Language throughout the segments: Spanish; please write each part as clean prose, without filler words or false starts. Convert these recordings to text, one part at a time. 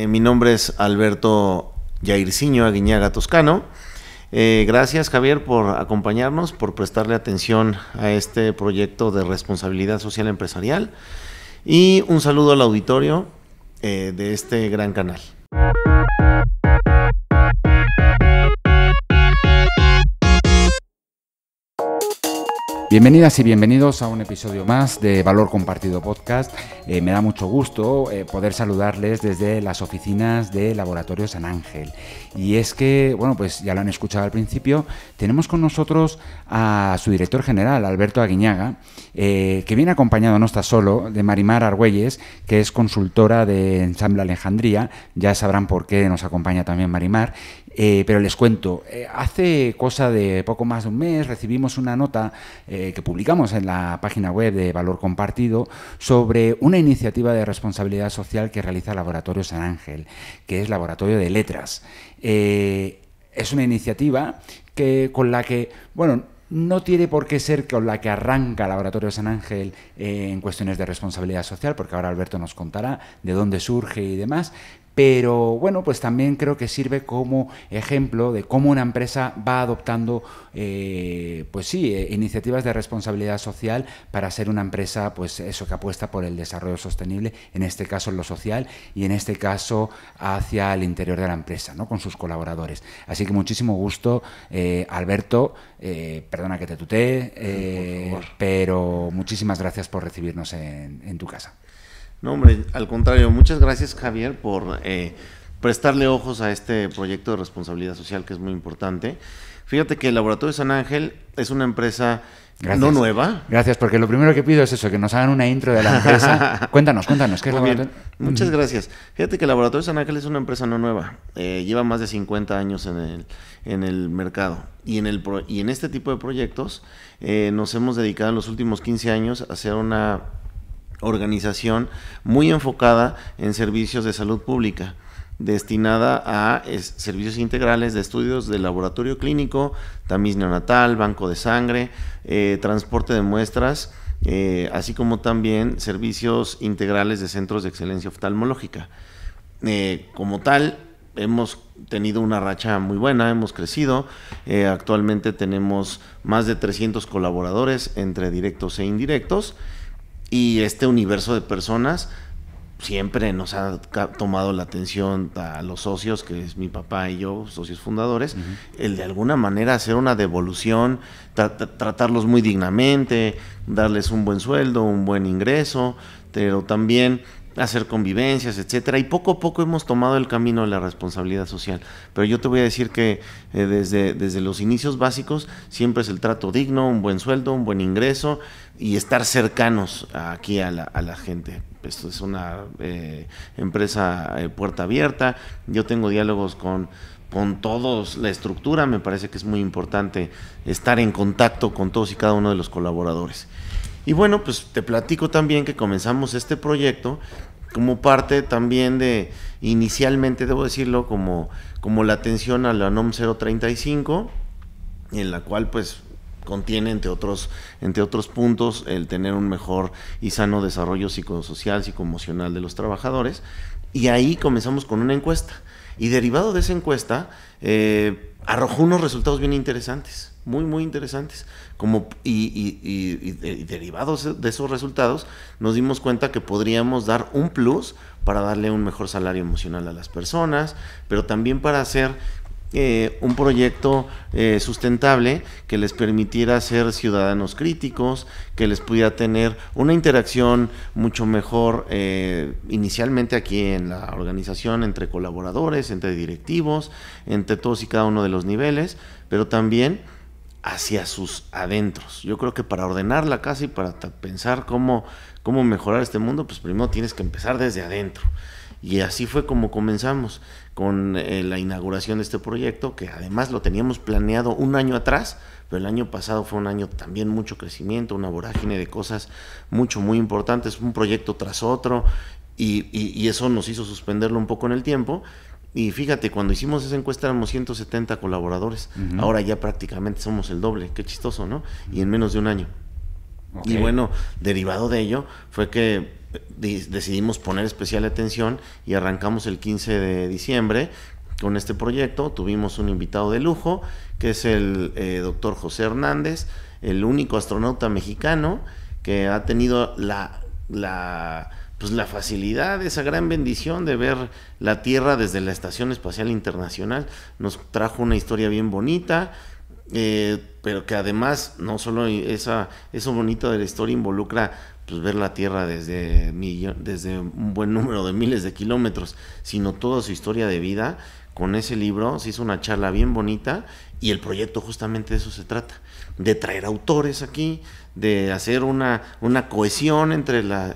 Mi nombre es Alberto Jairzinho Aguiñaga Toscano. Gracias, Javier, por acompañarnos, por prestarle atención a este proyecto de responsabilidad social empresarial, y un saludo al auditorio de este gran canal. Bienvenidas y bienvenidos a un episodio más de Valor Compartido Podcast. Me da mucho gusto poder saludarles desde las oficinas de Laboratorio San Ángel. Y es que, bueno, pues ya lo han escuchado al principio, tenemos con nosotros a su director general, Alberto Aguiñaga, que viene acompañado, no está solo, de Marimar Argüelles, que es consultora de Ensamble Alejandría. Ya sabrán por qué nos acompaña también Marimar. Pero les cuento, hace cosa de poco más de un mes recibimos una nota que publicamos en la página web de Valor Compartido sobre una iniciativa de responsabilidad social que realiza Laboratorio San Ángel, que es Laboratorio de Letras. Es una iniciativa con la que, bueno, no tiene por qué ser con la que arranca Laboratorio San Ángel en cuestiones de responsabilidad social, porque ahora Alberto nos contará de dónde surge y demás. Pero bueno, pues también creo que sirve como ejemplo de cómo una empresa va adoptando, iniciativas de responsabilidad social para ser una empresa, pues eso, que apuesta por el desarrollo sostenible, en este caso en lo social y en este caso hacia el interior de la empresa, ¿no? Con sus colaboradores. Así que muchísimo gusto, Alberto, perdona que te tutee, pero muchísimas gracias por recibirnos en tu casa. No, hombre, al contrario, muchas gracias, Javier, por prestarle ojos a este proyecto de responsabilidad social, que es muy importante. Fíjate que el Laboratorio San Ángel es una empresa no nueva. Gracias, porque lo primero que pido es eso, que nos hagan una intro de la empresa. Cuéntanos, ¿qué es Laboratorio? Muchas gracias. Fíjate que el Laboratorio San Ángel es una empresa no nueva. Lleva más de 50 años en el mercado. Y en este tipo de proyectos nos hemos dedicado en los últimos 15 años a hacer una organización muy enfocada en servicios de salud pública, destinada a servicios integrales de estudios de laboratorio clínico, tamiz neonatal, banco de sangre, transporte de muestras, así como también servicios integrales de centros de excelencia oftalmológica. Como tal, hemos tenido una racha muy buena, hemos crecido. Actualmente tenemos más de 300 colaboradores entre directos e indirectos. Y este universo de personas siempre nos ha tomado la atención a los socios, que es mi papá y yo, socios fundadores, el de alguna manera hacer una devolución, tratarlos muy dignamente, darles un buen sueldo, un buen ingreso, pero también hacer convivencias, etcétera, y poco a poco hemos tomado el camino de la responsabilidad social. Pero yo te voy a decir que desde los inicios básicos siempre es el trato digno, un buen sueldo, un buen ingreso y estar cercanos aquí a la gente. Esto es una empresa puerta abierta. Yo tengo diálogos con todos, la estructura. Me parece que es muy importante estar en contacto con todos y cada uno de los colaboradores. Y bueno, pues te platico también que comenzamos este proyecto como parte también de, inicialmente debo decirlo, como la atención a la NOM 035, en la cual pues contiene entre otros puntos el tener un mejor y sano desarrollo psicosocial, psicoemocional de los trabajadores. Y ahí comenzamos con una encuesta, y derivado de esa encuesta arrojó unos resultados bien interesantes, muy interesantes, y derivados de esos resultados nos dimos cuenta que podríamos dar un plus para darle un mejor salario emocional a las personas, pero también para hacer un proyecto sustentable que les permitiera ser ciudadanos críticos, que les pudiera tener una interacción mucho mejor inicialmente aquí en la organización, entre colaboradores, entre directivos, entre todos y cada uno de los niveles, pero también hacia sus adentros. Yo creo que para ordenar la casa y para pensar cómo mejorar este mundo, pues primero tienes que empezar desde adentro. Y así fue como comenzamos con la inauguración de este proyecto, que además lo teníamos planeado un año atrás, pero el año pasado fue un año también mucho crecimiento, una vorágine de cosas muy importantes, un proyecto tras otro, y eso nos hizo suspenderlo un poco en el tiempo. Y fíjate, cuando hicimos esa encuesta éramos 170 colaboradores, ahora ya prácticamente somos el doble, qué chistoso, ¿no? Y en menos de un año. Okay. Y bueno, derivado de ello fue que decidimos poner especial atención y arrancamos el 15 de diciembre con este proyecto. Tuvimos un invitado de lujo, que es el doctor José Hernández, el único astronauta mexicano que ha tenido la facilidad, esa gran bendición de ver la Tierra desde la Estación Espacial Internacional. Nos trajo una historia bien bonita, pero que además no solo eso bonito de la historia involucra pues ver la Tierra desde un buen número de miles de kilómetros, sino toda su historia de vida. Con ese libro se hizo una charla bien bonita y el proyecto justamente de eso se trata, de traer autores aquí, de hacer una cohesión entre las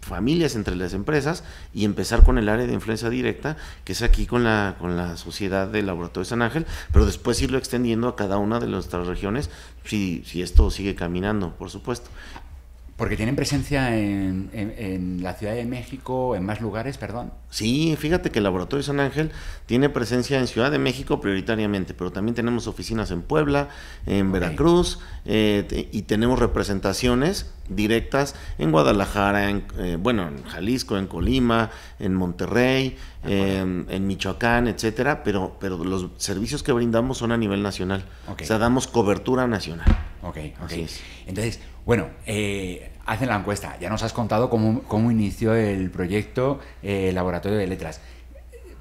familias, entre las empresas, y empezar con el área de influencia directa, que es aquí con la Sociedad del Laboratorio San Ángel, pero después irlo extendiendo a cada una de nuestras regiones, si esto sigue caminando, por supuesto. Porque tienen presencia en la Ciudad de México, en más lugares, perdón. Sí, fíjate que el Laboratorio San Ángel tiene presencia en Ciudad de México prioritariamente, pero también tenemos oficinas en Puebla, en Veracruz, y tenemos representaciones directas en Guadalajara, en Jalisco, en Colima, en Monterrey, en Michoacán, etcétera, pero los servicios que brindamos son a nivel nacional. O sea, damos cobertura nacional. Así es. Entonces, bueno, hacen la encuesta. Ya nos has contado cómo inició el proyecto Laboratorio de Letras.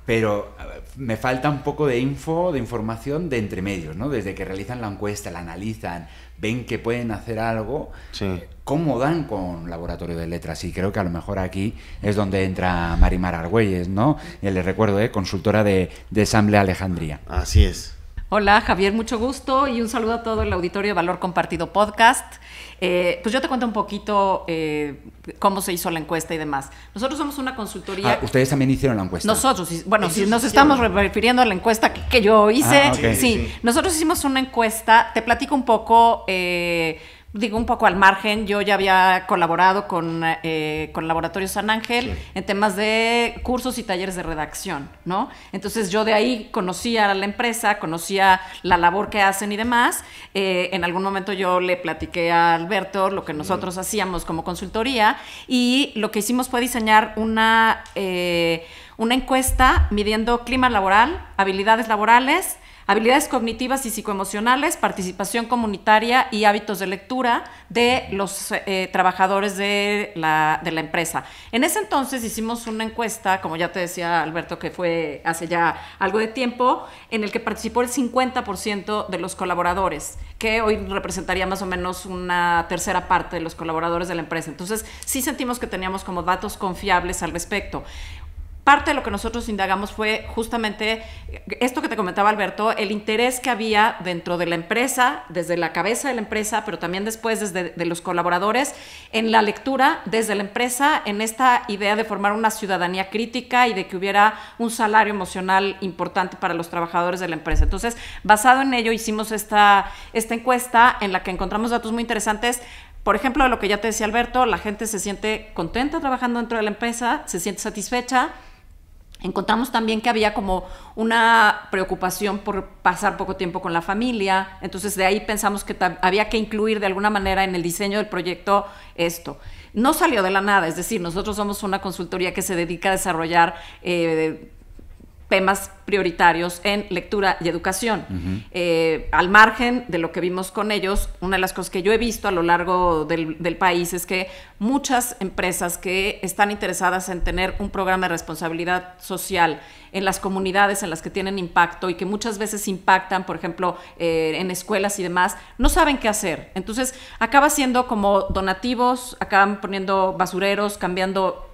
Pero me falta un poco de información de entremedios, ¿no? Desde que realizan la encuesta, la analizan, ven que pueden hacer algo, sí. ¿Cómo dan con Laboratorio de Letras? Y creo que a lo mejor aquí es donde entra Marimar Argüelles, ¿no? Y les recuerdo, consultora de Ensamble Alejandría. Así es. Hola Javier, mucho gusto y un saludo a todo el auditorio de Valor Compartido Podcast. Pues yo te cuento un poquito cómo se hizo la encuesta y demás. Nosotros somos una consultoría... ¿Ustedes también hicieron la encuesta? Nosotros, bueno, si nos estamos refiriendo a la encuesta que yo hice, okay. Sí, nosotros hicimos una encuesta, te platico un poco... digo un poco al margen, yo ya había colaborado con Laboratorio San Ángel en temas de cursos y talleres de redacción, ¿no? Entonces yo de ahí conocía a la empresa, conocía la labor que hacen y demás. En algún momento yo le platiqué a Alberto lo que nosotros hacíamos como consultoría y lo que hicimos fue diseñar una encuesta midiendo clima laboral, habilidades laborales, habilidades cognitivas y psicoemocionales, participación comunitaria y hábitos de lectura de los trabajadores de la empresa. En ese entonces hicimos una encuesta, como ya te decía Alberto, que fue hace ya algo de tiempo, en el que participó el 50% de los colaboradores, que hoy representaría más o menos una tercera parte de los colaboradores de la empresa. Entonces, sí sentimos que teníamos como datos confiables al respecto. Parte de lo que nosotros indagamos fue justamente esto que te comentaba Alberto, el interés que había dentro de la empresa, desde la cabeza de la empresa, pero también después desde de los colaboradores, en la lectura desde la empresa, en esta idea de formar una ciudadanía crítica y de que hubiera un salario emocional importante para los trabajadores de la empresa. Entonces, basado en ello, hicimos esta encuesta en la que encontramos datos muy interesantes. Por ejemplo, lo que ya te decía Alberto, la gente se siente contenta trabajando dentro de la empresa, se siente satisfecha. Encontramos también que había como una preocupación por pasar poco tiempo con la familia, entonces de ahí pensamos que había que incluir de alguna manera en el diseño del proyecto esto. No salió de la nada, es decir, nosotros somos una consultoría que se dedica a desarrollar temas prioritarios en lectura y educación. Al margen de lo que vimos con ellos, una de las cosas que yo he visto a lo largo del país es que muchas empresas que están interesadas en tener un programa de responsabilidad social en las comunidades en las que tienen impacto y que muchas veces impactan, por ejemplo, en escuelas y demás, no saben qué hacer. Entonces, acaba siendo como donativos, acaban poniendo basureros, cambiando...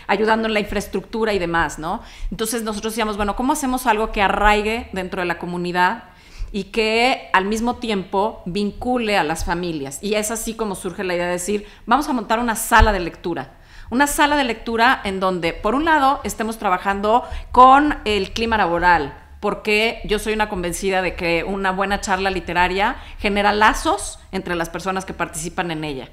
ayudando en la infraestructura y demás, ¿no? Entonces nosotros decíamos, bueno, ¿cómo hacemos algo que arraigue dentro de la comunidad y que al mismo tiempo vincule a las familias? Y es así como surge la idea de decir, vamos a montar una sala de lectura. Una sala de lectura en donde, por un lado, estemos trabajando con el clima laboral, porque yo soy una convencida de que una buena charla literaria genera lazos entre las personas que participan en ella.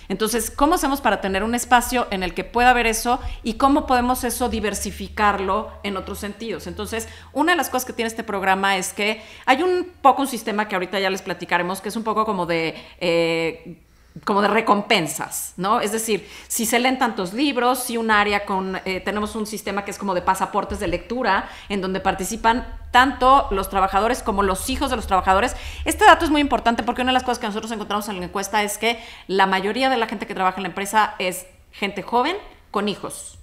Entonces, ¿cómo hacemos para tener un espacio en el que pueda haber eso y cómo podemos eso diversificarlo en otros sentidos? Entonces, una de las cosas que tiene este programa es que hay un sistema que ahorita ya les platicaremos, que es un poco como de como de recompensas, ¿no? Es decir, si se leen tantos libros, si un área con... tenemos un sistema que es como de pasaportes de lectura, en donde participan tanto los trabajadores como los hijos de los trabajadores. Este dato es muy importante porque una de las cosas que nosotros encontramos en la encuesta es que la mayoría de la gente que trabaja en la empresa es gente joven con hijos.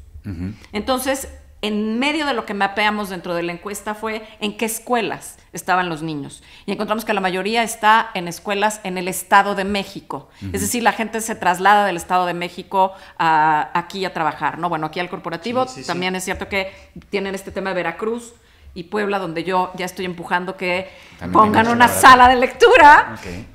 Entonces, en medio de lo que mapeamos dentro de la encuesta fue en qué escuelas estaban los niños. Y encontramos que la mayoría está en escuelas en el Estado de México. Es decir, la gente se traslada del Estado de México aquí a trabajar, ¿no? Bueno, aquí al corporativo. También es cierto que tienen este tema de Veracruz y Puebla, donde yo ya estoy empujando que también pongan una sala de lectura. Okay.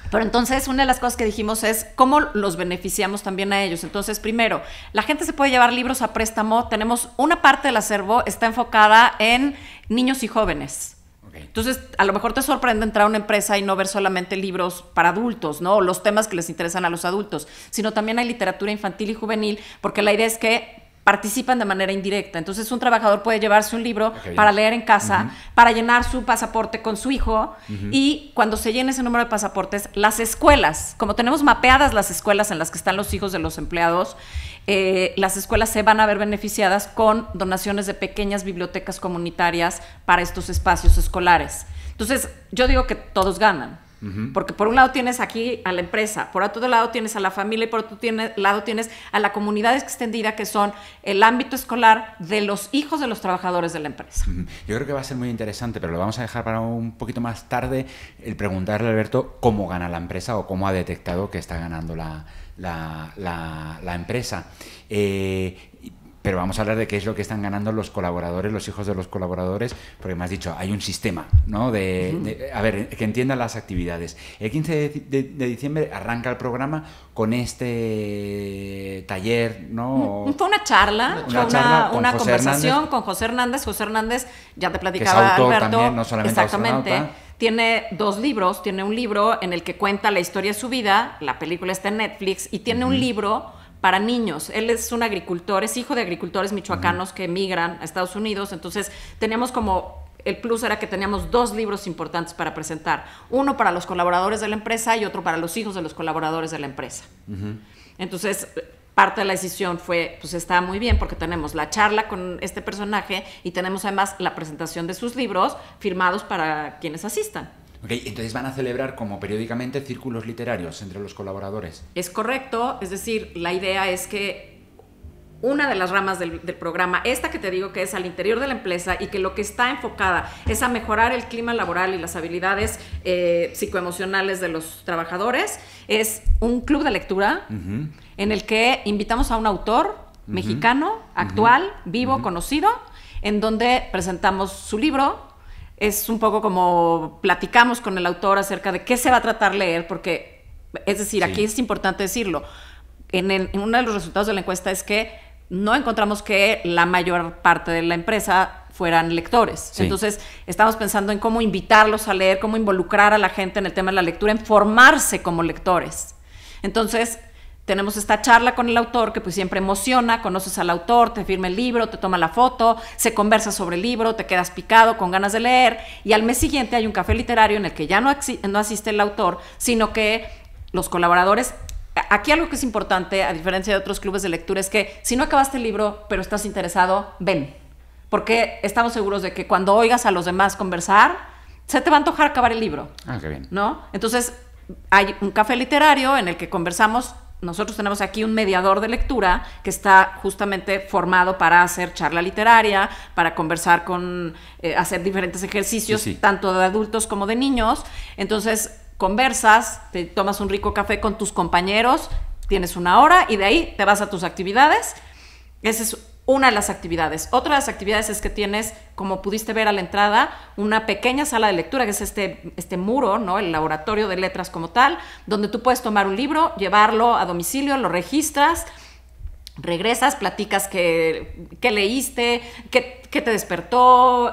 Pero entonces una de las cosas que dijimos es cómo los beneficiamos también a ellos. Entonces, primero, la gente se puede llevar libros a préstamo. Tenemos una parte del acervo está enfocada en niños y jóvenes. Okay. Entonces, a lo mejor te sorprende entrar a una empresa y no ver solamente libros para adultos, ¿no? O los temas que les interesan a los adultos, sino también hay literatura infantil y juvenil, porque la idea es que participan de manera indirecta. Entonces, un trabajador puede llevarse un libro para leer en casa, para llenar su pasaporte con su hijo, y cuando se llene ese número de pasaportes, las escuelas, como tenemos mapeadas las escuelas en las que están los hijos de los empleados, las escuelas se van a ver beneficiadas con donaciones de pequeñas bibliotecas comunitarias para estos espacios escolares. Entonces, yo digo que todos ganan. Porque por un lado tienes aquí a la empresa, por otro lado tienes a la familia y por otro lado tienes a la comunidad extendida, que son el ámbito escolar de los hijos de los trabajadores de la empresa. Yo creo que va a ser muy interesante, pero lo vamos a dejar para un poquito más tarde, el preguntarle a Alberto cómo gana la empresa o cómo ha detectado que está ganando la empresa. Pero vamos a hablar de qué es lo que están ganando los colaboradores, los hijos de los colaboradores, porque me has dicho, hay un sistema, ¿no? A ver, que entiendan las actividades. El 15 de diciembre arranca el programa con este taller, ¿no? Fue una charla, una conversación con José Hernández. José Hernández, ya te platicaba, que es autor Alberto. También, no solamente exactamente. Astronauta. Tiene 2 libros, tiene un libro en el que cuenta la historia de su vida, la película está en Netflix, y tiene un libro para niños. Él es un agricultor, es hijo de agricultores michoacanos que emigran a Estados Unidos. Entonces teníamos como, el plus era que teníamos 2 libros importantes para presentar, uno para los colaboradores de la empresa y otro para los hijos de los colaboradores de la empresa. Entonces parte de la decisión fue, pues está muy bien porque tenemos la charla con este personaje y tenemos además la presentación de sus libros firmados para quienes asistan. Ok, entonces van a celebrar como periódicamente círculos literarios entre los colaboradores. Es correcto, es decir, la idea es que una de las ramas del programa, esta que te digo que es al interior de la empresa y que lo que está enfocada es a mejorar el clima laboral y las habilidades psicoemocionales de los trabajadores, es un club de lectura en el que invitamos a un autor mexicano, actual, vivo, conocido, en donde presentamos su libro. Es un poco como platicamos con el autor acerca de qué se va a tratar leer, porque, es decir, aquí es importante decirlo, en uno de los resultados de la encuesta es que no encontramos que la mayor parte de la empresa fueran lectores. Entonces, estamos pensando en cómo invitarlos a leer, cómo involucrar a la gente en el tema de la lectura, en formarse como lectores. Entonces, tenemos esta charla con el autor que pues siempre emociona, conoces al autor, te firma el libro, te toma la foto, se conversa sobre el libro, te quedas picado con ganas de leer, y al mes siguiente hay un café literario en el que ya no asiste el autor, sino que los colaboradores... Aquí algo que es importante, a diferencia de otros clubes de lectura, es que si no acabaste el libro, pero estás interesado, ven. Porque estamos seguros de que cuando oigas a los demás conversar, se te va a antojar acabar el libro. Ah, qué bien. ¿No? Entonces, hay un café literario en el que conversamos. Nosotros tenemos aquí un mediador de lectura que está justamente formado para hacer charla literaria, para conversar hacer diferentes ejercicios, tanto de adultos como de niños. Entonces, conversas, te tomas un rico café con tus compañeros, tienes una hora y de ahí te vas a tus actividades. Esa es una de las actividades. Otra de las actividades es que tienes, como pudiste ver a la entrada, una pequeña sala de lectura, que es este muro, ¿no? El laboratorio de letras como tal, donde tú puedes tomar un libro, llevarlo a domicilio, lo registras, regresas, platicas qué leíste, qué te despertó,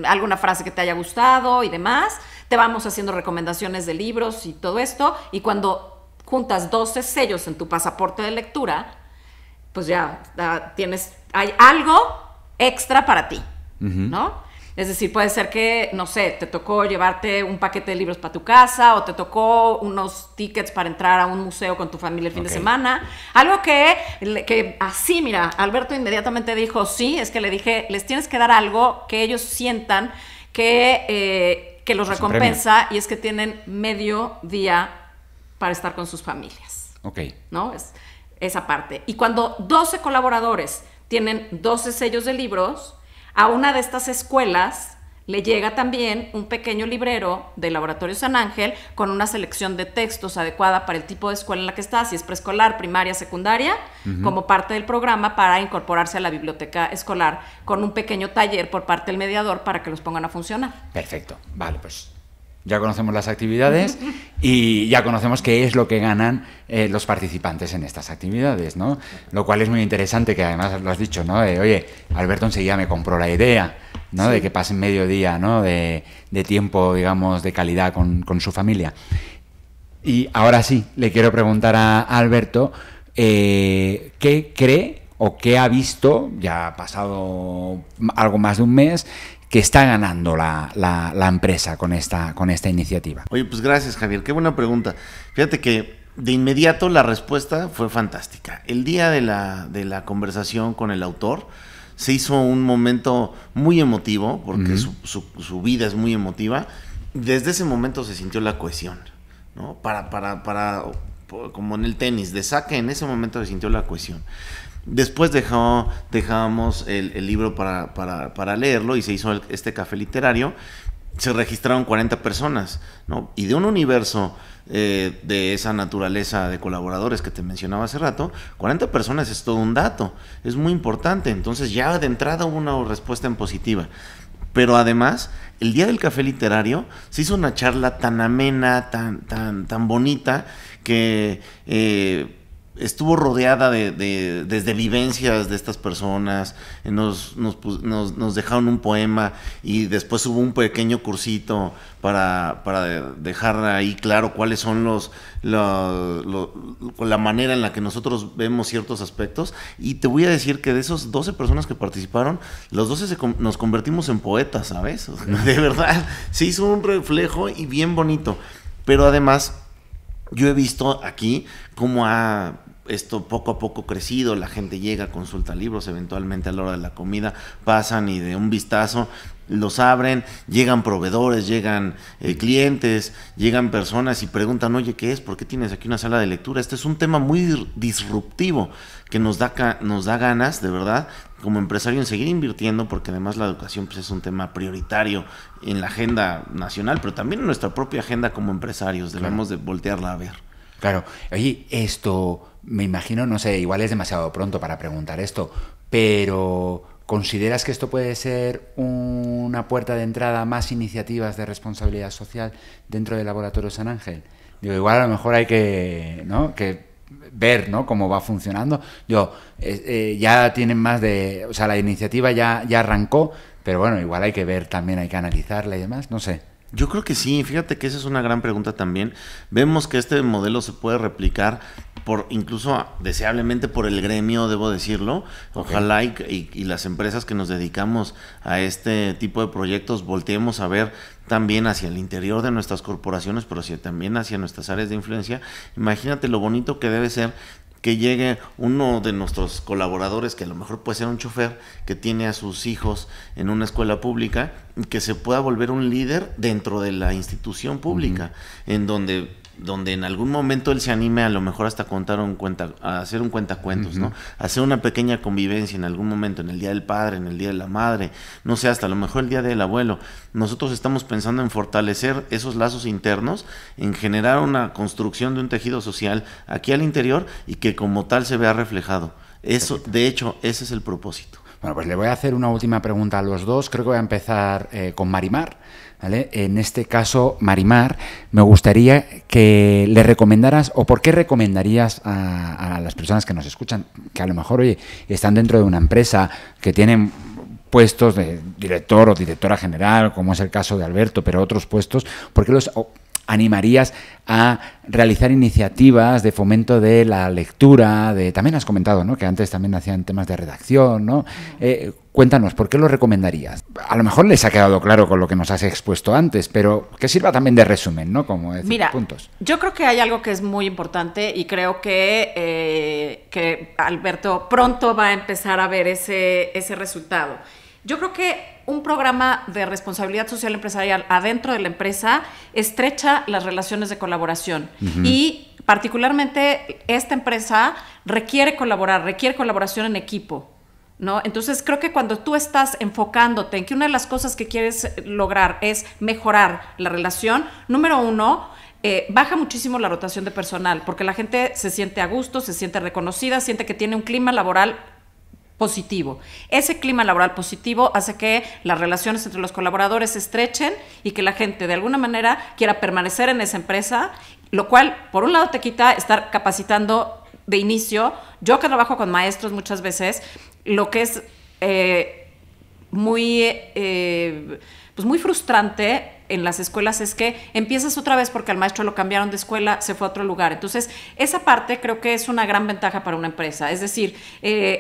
alguna frase que te haya gustado y demás. Te vamos haciendo recomendaciones de libros y todo esto, y cuando juntas 12 sellos en tu pasaporte de lectura, pues ya hay algo extra para ti, ¿no? Es decir, puede ser que, no sé, te tocó llevarte un paquete de libros para tu casa o te tocó unos tickets para entrar a un museo con tu familia el fin de semana. Algo que así, mira, Alberto inmediatamente dijo, sí, es que le dije, les tienes que dar algo que ellos sientan que los recompensa, y es que tienen medio día para estar con sus familias. Ok. ¿No? Es esa parte. Y cuando 12 colaboradores tienen 12 sellos de libros, a una de estas escuelas le llega también un pequeño librero del Laboratorio San Ángel con una selección de textos adecuada para el tipo de escuela en la que está, si es preescolar, primaria, secundaria, como parte del programa para incorporarse a la biblioteca escolar con un pequeño taller por parte del mediador para que los pongan a funcionar. Perfecto. Vale, pues ya conocemos las actividades y ya conocemos qué es lo que ganan los participantes en estas actividades, ¿no? Lo cual es muy interesante, que además lo has dicho, ¿no? Oye, Alberto enseguida me compró la idea, ¿no? Sí. De que pasen medio día, ¿no? De tiempo, digamos, de calidad con su familia. Y ahora sí, le quiero preguntar a Alberto, ¿qué cree o qué ha visto, ya ha pasado algo más de un mes, que está ganando la empresa con esta iniciativa? Oye, pues gracias, Javier, qué buena pregunta. Fíjate que de inmediato la respuesta fue fantástica. El día de la conversación con el autor se hizo un momento muy emotivo, porque su vida es muy emotiva. Desde ese momento se sintió la cohesión, ¿no? Como en el tenis, de saque, en ese momento se sintió la cohesión. Después dejábamos el libro para leerlo y se hizo este café literario. Se registraron 40 personas, ¿no? Y de un universo de esa naturaleza de colaboradores que te mencionaba hace rato, 40 personas es todo un dato, es muy importante. Entonces ya de entrada hubo una respuesta en positiva. Pero además, el día del café literario se hizo una charla tan amena, tan bonita, que estuvo rodeada desde vivencias de estas personas. Nos dejaron un poema y después hubo un pequeño cursito para dejar ahí claro cuáles son la manera en la que nosotros vemos ciertos aspectos. Y te voy a decir que de esos 12 personas que participaron, los 12 nos convertimos en poetas, ¿sabes? O sea, de verdad, se hizo un reflejo y bien bonito. Pero además, yo he visto aquí cómo esto poco a poco crecido. La gente llega, consulta libros, eventualmente a la hora de la comida pasan y de un vistazo los abren, llegan proveedores, llegan clientes, llegan personas y preguntan, oye, ¿qué es? ¿Por qué tienes aquí una sala de lectura? Este es un tema muy disruptivo que nos da ganas, de verdad, como empresario, en seguir invirtiendo, porque además la educación pues, es un tema prioritario en la agenda nacional, pero también en nuestra propia agenda como empresarios. Debemos de voltearla a ver. Claro. Oye, esto, me imagino, no sé, igual es demasiado pronto para preguntar esto, pero ¿consideras que esto puede ser una puerta de entrada a más iniciativas de responsabilidad social dentro del Laboratorio San Ángel? Digo, igual a lo mejor hay que, ¿no?, que ver, ¿no?, cómo va funcionando. Ya tienen más de... O sea, la iniciativa ya arrancó, pero bueno, igual hay que ver también, hay que analizarla y demás, no sé. Yo creo que sí, fíjate que esa es una gran pregunta también. Vemos que este modelo se puede replicar incluso deseablemente por el gremio, debo decirlo. Ojalá y las empresas que nos dedicamos a este tipo de proyectos volteemos a ver también hacia el interior de nuestras corporaciones, pero también hacia nuestras áreas de influencia. Imagínate lo bonito que debe ser que llegue uno de nuestros colaboradores, que a lo mejor puede ser un chofer que tiene a sus hijos en una escuela pública, y que se pueda volver un líder dentro de la institución pública, en donde en algún momento él se anime a lo mejor hasta a hacer un cuentacuentos, ¿no? Hacer una pequeña convivencia en algún momento, en el Día del Padre, en el Día de la Madre, no sé, hasta a lo mejor el Día del Abuelo. Nosotros estamos pensando en fortalecer esos lazos internos, en generar una construcción de un tejido social aquí al interior y que como tal se vea reflejado. Eso, de hecho, ese es el propósito. Bueno, pues le voy a hacer una última pregunta a los dos. Creo que voy a empezar con Marimar, ¿vale? En este caso, Marimar, me gustaría que le recomendaras, o por qué recomendarías a las personas que nos escuchan, que a lo mejor, oye, están dentro de una empresa, que tienen puestos de director o directora general, como es el caso de Alberto, pero otros puestos, ¿por qué animarías a realizar iniciativas de fomento de la lectura, también has comentado, ¿no?, que antes también hacían temas de redacción, ¿no? Cuéntanos, ¿por qué lo recomendarías? A lo mejor les ha quedado claro con lo que nos has expuesto antes, pero que sirva también de resumen, ¿no? Como decir, mira, puntos. Yo creo que hay algo que es muy importante y creo que Alberto pronto va a empezar a ver ese resultado. Yo creo que un programa de responsabilidad social empresarial adentro de la empresa estrecha las relaciones de colaboración. Y particularmente esta empresa requiere colaboración en equipo, ¿no? Entonces creo que cuando tú estás enfocándote en que una de las cosas que quieres lograr es mejorar la relación, número uno, baja muchísimo la rotación de personal, porque la gente se siente a gusto, se siente reconocida, siente que tiene un clima laboral positivo. Ese clima laboral positivo hace que las relaciones entre los colaboradores se estrechen y que la gente de alguna manera quiera permanecer en esa empresa, lo cual por un lado te quita estar capacitando de inicio. Yo que trabajo con maestros muchas veces, lo que es muy frustrante en las escuelas es que empiezas otra vez porque al maestro lo cambiaron de escuela, se fue a otro lugar. Entonces, esa parte creo que es una gran ventaja para una empresa. Es decir,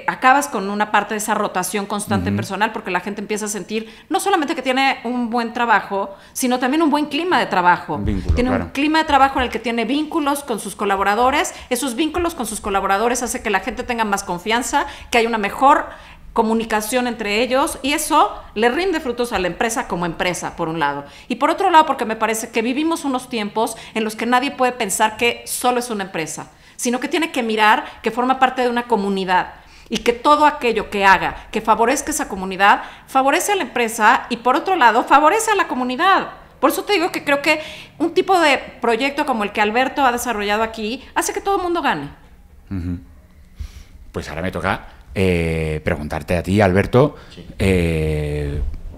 acabas con una parte de esa rotación constante personal porque la gente empieza a sentir no solamente que tiene un buen trabajo, sino también un buen clima de trabajo. Un clima de trabajo en el que tiene vínculos con sus colaboradores. Esos vínculos con sus colaboradores hace que la gente tenga más confianza, que haya una mejor comunicación entre ellos, y eso le rinde frutos a la empresa como empresa, por un lado. Y por otro lado, porque me parece que vivimos unos tiempos en los que nadie puede pensar que solo es una empresa, sino que tiene que mirar que forma parte de una comunidad y que todo aquello que haga, que favorezca esa comunidad, favorece a la empresa y por otro lado, favorece a la comunidad. Por eso te digo que creo que un tipo de proyecto como el que Alberto ha desarrollado aquí hace que todo el mundo gane. Pues ahora me toca preguntarte a ti, Alberto, sí.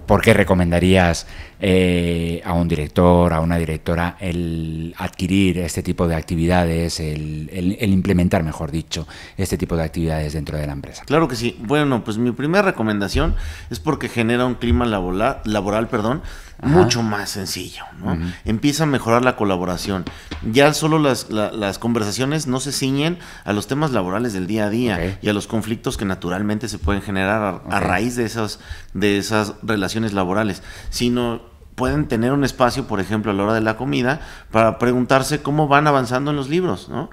¿Por qué recomendarías a un director, a una directora, el adquirir este tipo de actividades, el implementar, mejor dicho, este tipo de actividades dentro de la empresa? Claro que sí. Bueno, pues mi primera recomendación es porque genera un clima laboral, mucho más sencillo, ¿no? Empieza a mejorar la colaboración. Ya solo las conversaciones no se ciñen a los temas laborales del día a día y a los conflictos que naturalmente se pueden generar a raíz de esas relaciones laborales, sino pueden tener un espacio, por ejemplo, a la hora de la comida, para preguntarse cómo van avanzando en los libros, ¿no?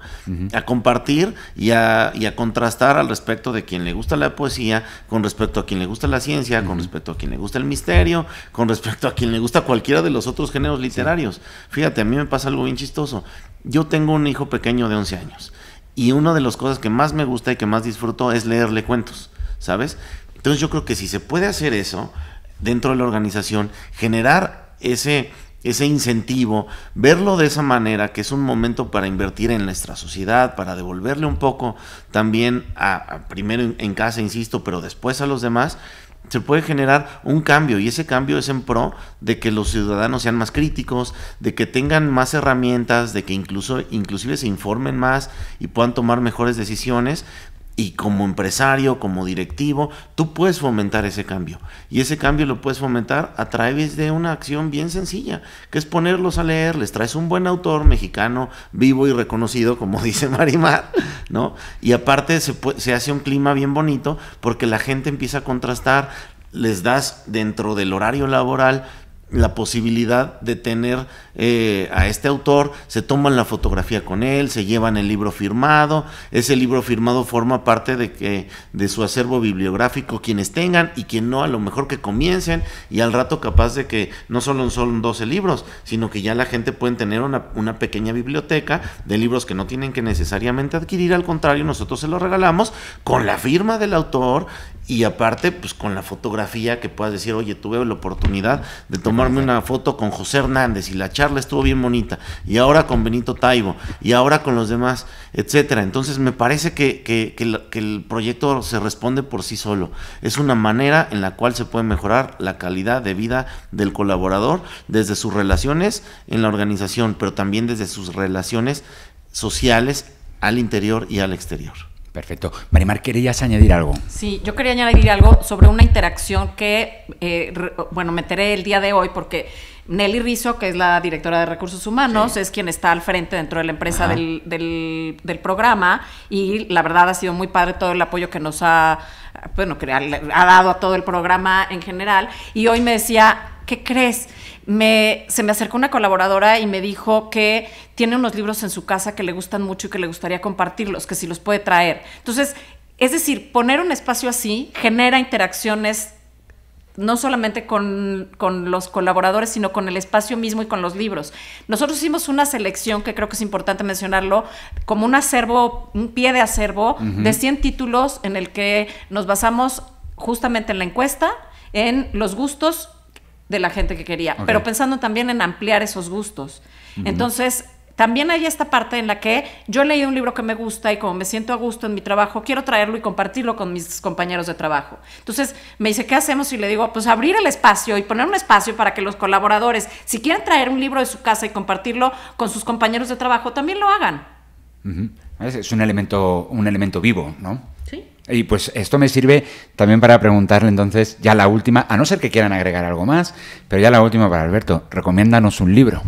A compartir y a contrastar al respecto de quien le gusta la poesía, con respecto a quien le gusta la ciencia, con respecto a quien le gusta el misterio, con respecto a quien le gusta cualquiera de los otros géneros literarios. Fíjate, a mí me pasa algo bien chistoso. Yo tengo un hijo pequeño de 11 años y una de las cosas que más me gusta y que más disfruto es leerle cuentos, ¿sabes? Entonces yo creo que si se puede hacer eso dentro de la organización, generar ese incentivo, verlo de esa manera, que es un momento para invertir en nuestra sociedad, para devolverle un poco también primero en casa, insisto, pero después a los demás, se puede generar un cambio, y ese cambio es en pro de que los ciudadanos sean más críticos, de que tengan más herramientas, de que inclusive se informen más y puedan tomar mejores decisiones. Y como empresario, como directivo, tú puedes fomentar ese cambio. Y ese cambio lo puedes fomentar a través de una acción bien sencilla, que es ponerlos a leer. Les traes un buen autor mexicano, vivo y reconocido, como dice Marimar, ¿no? Y aparte se hace un clima bien bonito, porque la gente empieza a contrastar. Les das dentro del horario laboral la posibilidad de tener a este autor, se toman la fotografía con él, se llevan el libro firmado, ese libro firmado forma parte de su acervo bibliográfico, quienes tengan y quien no, a lo mejor que comiencen, y al rato capaz de que no solo son 12 libros, sino que ya la gente puede tener una pequeña biblioteca de libros que no tienen que necesariamente adquirir, al contrario, nosotros se los regalamos con la firma del autor. Y aparte, pues con la fotografía, que puedas decir, oye, tuve la oportunidad de tomarme una foto con José Hernández y la charla estuvo bien bonita, y ahora con Benito Taibo, y ahora con los demás, etcétera. Entonces me parece que el proyecto se responde por sí solo. Es una manera en la cual se puede mejorar la calidad de vida del colaborador desde sus relaciones en la organización, pero también desde sus relaciones sociales al interior y al exterior. Perfecto. Marimar, ¿querías añadir algo? Sí, yo quería añadir algo sobre una interacción que, me enteré el día de hoy porque Nelly Rizzo, que es la directora de Recursos Humanos, sí, es quien está al frente dentro de la empresa del programa, y la verdad ha sido muy padre todo el apoyo que nos ha dado a todo el programa en general. Y hoy me decía, ¿qué crees? Se me acercó una colaboradora y me dijo que tiene unos libros en su casa que le gustan mucho y que le gustaría compartirlos, que si los puede traer. Entonces, es decir, poner un espacio así genera interacciones no solamente con los colaboradores, sino con el espacio mismo y con los libros. Nosotros hicimos una selección, que creo que es importante mencionarlo, como un acervo, un pie de acervo de 100 títulos en el que nos basamos justamente en la encuesta, en los gustos de la gente que quería, pero pensando también en ampliar esos gustos. Entonces, también hay esta parte en la que yo leí un libro que me gusta y como me siento a gusto en mi trabajo, quiero traerlo y compartirlo con mis compañeros de trabajo. Entonces, me dice, ¿qué hacemos? Y le digo, pues abrir el espacio y poner un espacio para que los colaboradores, si quieren traer un libro de su casa y compartirlo con sus compañeros de trabajo, también lo hagan. Es un elemento vivo, ¿no? Sí. Y pues esto me sirve también para preguntarle entonces, ya la última, a no ser que quieran agregar algo más, pero ya la última para Alberto, recomiéndanos un libro.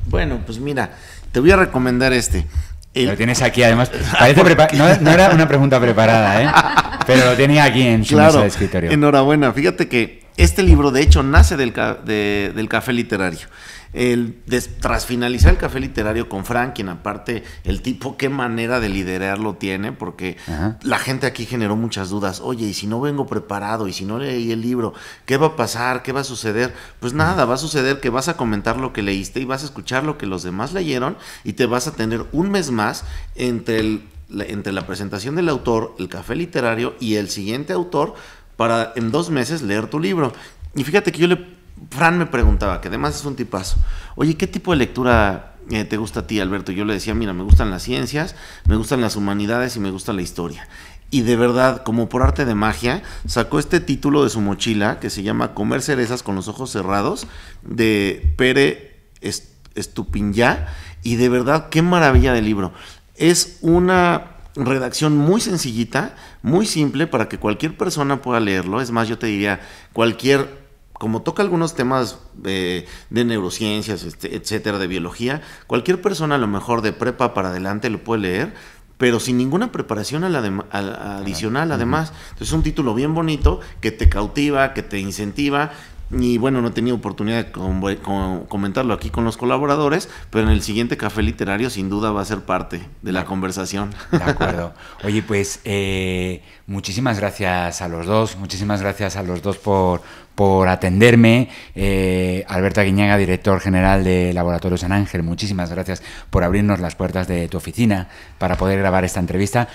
Bueno, pues mira, te voy a recomendar este. Lo tienes aquí, además, parece no era una pregunta preparada, pero lo tenía aquí en su mesa de escritorio. Enhorabuena, fíjate que este libro de hecho nace del café literario. Tras finalizar el café literario con Frank, quien aparte el tipo qué manera de liderarlo tiene, porque la gente aquí generó muchas dudas. Oye, y si no vengo preparado, y si no leí el libro, ¿qué va a pasar? ¿Qué va a suceder? Pues nada, va a suceder que vas a comentar lo que leíste y vas a escuchar lo que los demás leyeron y te vas a tener un mes más entre la presentación del autor, el café literario y el siguiente autor para en 2 meses leer tu libro. Y fíjate que Fran me preguntaba, que además es un tipazo, oye, ¿qué tipo de lectura te gusta a ti, Alberto? Yo le decía, mira, me gustan las ciencias, me gustan las humanidades y me gusta la historia. Y de verdad, como por arte de magia, sacó este título de su mochila que se llama Comer cerezas con los ojos cerrados, de Pere Estupiñán, y de verdad, qué maravilla de libro. Es una redacción muy sencillita, muy simple para que cualquier persona pueda leerlo. Es más, yo te diría, como toca algunos temas de neurociencias, etcétera, de biología, cualquier persona a lo mejor de prepa para adelante lo puede leer, pero sin ninguna preparación adicional además. Entonces es un título bien bonito que te cautiva, que te incentiva. Y bueno, no he tenido oportunidad de comentarlo aquí con los colaboradores, pero en el siguiente café literario sin duda va a ser parte de la conversación. De acuerdo. Oye, pues muchísimas gracias a los dos, por atenderme. Alberto Aguiñaga, director general de Laboratorios San Ángel, muchísimas gracias por abrirnos las puertas de tu oficina para poder grabar esta entrevista.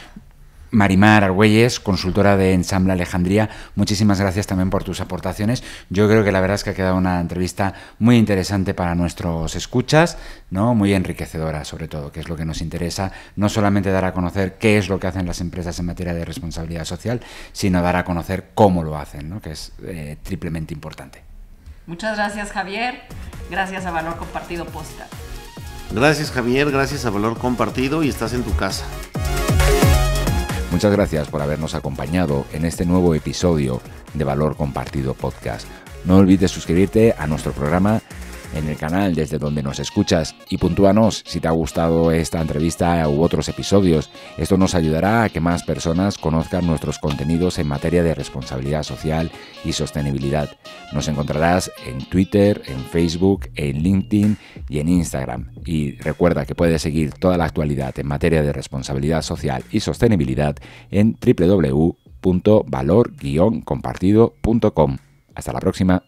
Marimar Argüelles, consultora de Ensamble Alejandría, muchísimas gracias también por tus aportaciones. Yo creo que la verdad es que ha quedado una entrevista muy interesante para nuestros escuchas, ¿no? Muy enriquecedora, sobre todo, que es lo que nos interesa, no solamente dar a conocer qué es lo que hacen las empresas en materia de responsabilidad social, sino dar a conocer cómo lo hacen, ¿no? Que es triplemente importante. Muchas gracias, Javier. Gracias a Valor Compartido Podcast. Gracias, Javier. Gracias a Valor Compartido, y estás en tu casa. Muchas gracias por habernos acompañado en este nuevo episodio de Valor Compartido Podcast. No olvides suscribirte a nuestro programa en el canal desde donde nos escuchas y puntúanos si te ha gustado esta entrevista u otros episodios. Esto nos ayudará a que más personas conozcan nuestros contenidos en materia de responsabilidad social y sostenibilidad. Nos encontrarás en Twitter, en Facebook, en LinkedIn y en Instagram. Y recuerda que puedes seguir toda la actualidad en materia de responsabilidad social y sostenibilidad en www.valor-compartido.com. Hasta la próxima.